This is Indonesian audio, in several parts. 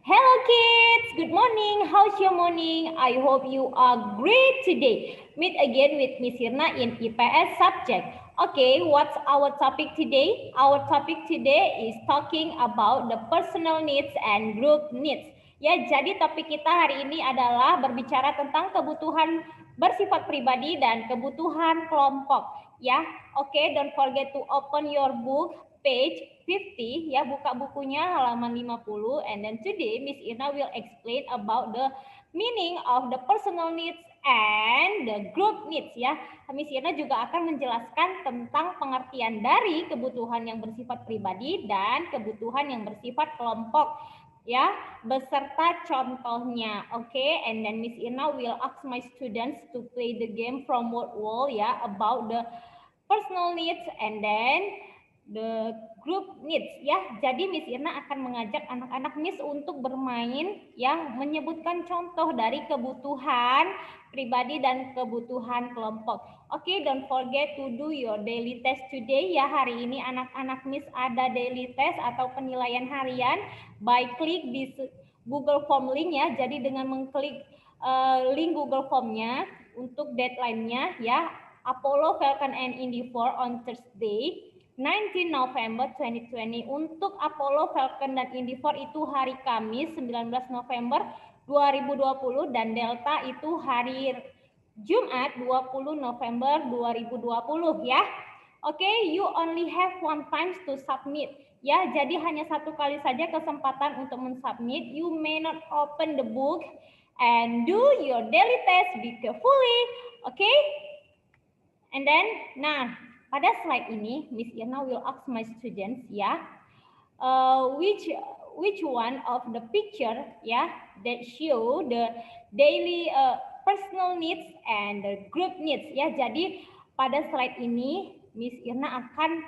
Hello kids, good morning. How's your morning? I hope you are great today. Meet again with Miss Irna in IPS subject. Okay, what's our topic today? Our topic today is talking about the personal needs and group needs. Ya, jadi topik kita hari ini adalah berbicara tentang kebutuhan bersifat pribadi dan kebutuhan kelompok. Ya, okay, don't forget to open your book page 50 ya, buka bukunya halaman 50, and then today Miss Irna will explain about the meaning of the personal needs and the group needs ya. Miss Irna juga akan menjelaskan tentang pengertian dari kebutuhan yang bersifat pribadi dan kebutuhan yang bersifat kelompok ya, beserta contohnya. Okay, and then Miss Irna will ask my students to play the game from word wall ya, about the personal needs and then the group needs ya. Jadi Miss Irna akan mengajak anak-anak Miss untuk bermain yang menyebutkan contoh dari kebutuhan pribadi dan kebutuhan kelompok. Oke, don't forget to do your daily test today ya. Hari ini anak-anak Miss ada daily test atau penilaian harian by klik di Google Form link ya. Jadi dengan mengklik link Google Form-nya untuk deadline-nya ya, Apollo, Falcon, and Indy 4 on Thursday 19 November 2020. Untuk Apollo, Falcon, dan Indy 4 itu hari Kamis 19 November 2020 dan Delta itu hari Jumat 20 November 2020 ya. Oke, you only have one time to submit. Ya, jadi hanya satu kali saja kesempatan untuk mensubmit. You may not open the book and do your daily test. Be carefully. Okay? And then, nah, pada slide ini, Miss Irna will ask my students, ya, which one of the picture, ya, that show the daily personal needs and the group needs, ya. Jadi pada slide ini, Miss Irna akan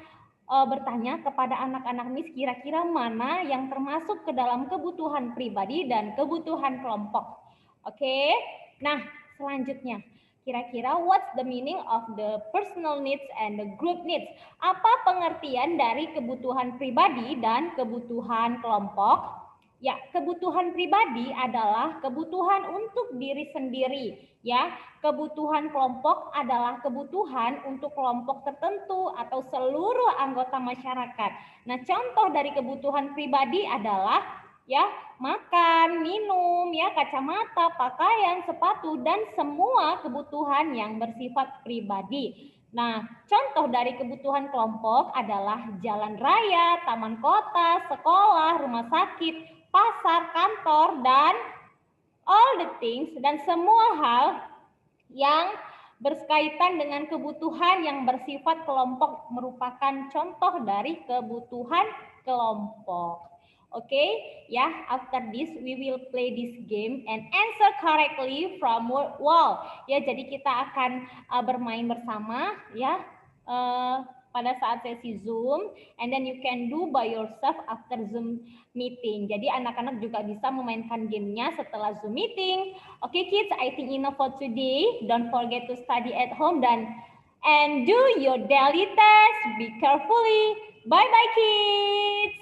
bertanya kepada anak-anak Miss kira-kira mana yang termasuk ke dalam kebutuhan pribadi dan kebutuhan kelompok. Oke, nah selanjutnya. Kira-kira what's the meaning of the personal needs and the group needs? Apa pengertian dari kebutuhan pribadi dan kebutuhan kelompok? Ya, kebutuhan pribadi adalah kebutuhan untuk diri sendiri. Ya, kebutuhan kelompok adalah kebutuhan untuk kelompok tertentu atau seluruh anggota masyarakat. Nah, contoh dari kebutuhan pribadi adalah ya, makan, minum, ya, kacamata, pakaian, sepatu, dan semua kebutuhan yang bersifat pribadi. Nah, contoh dari kebutuhan kelompok adalah jalan raya, taman kota, sekolah, rumah sakit, pasar, kantor, dan all the things, dan semua hal yang berkaitan dengan kebutuhan yang bersifat kelompok merupakan contoh dari kebutuhan kelompok. Okay, yeah, after this we will play this game and answer correctly from word wall. Ya, jadi kita akan bermain bersama ya pada saat sesi Zoom, and then you can do by yourself after Zoom meeting. Jadi anak-anak juga bisa memainkan gamenya setelah Zoom meeting. Okay kids, I think enough for today. Don't forget to study at home and do your daily test. Be carefully. Bye bye kids.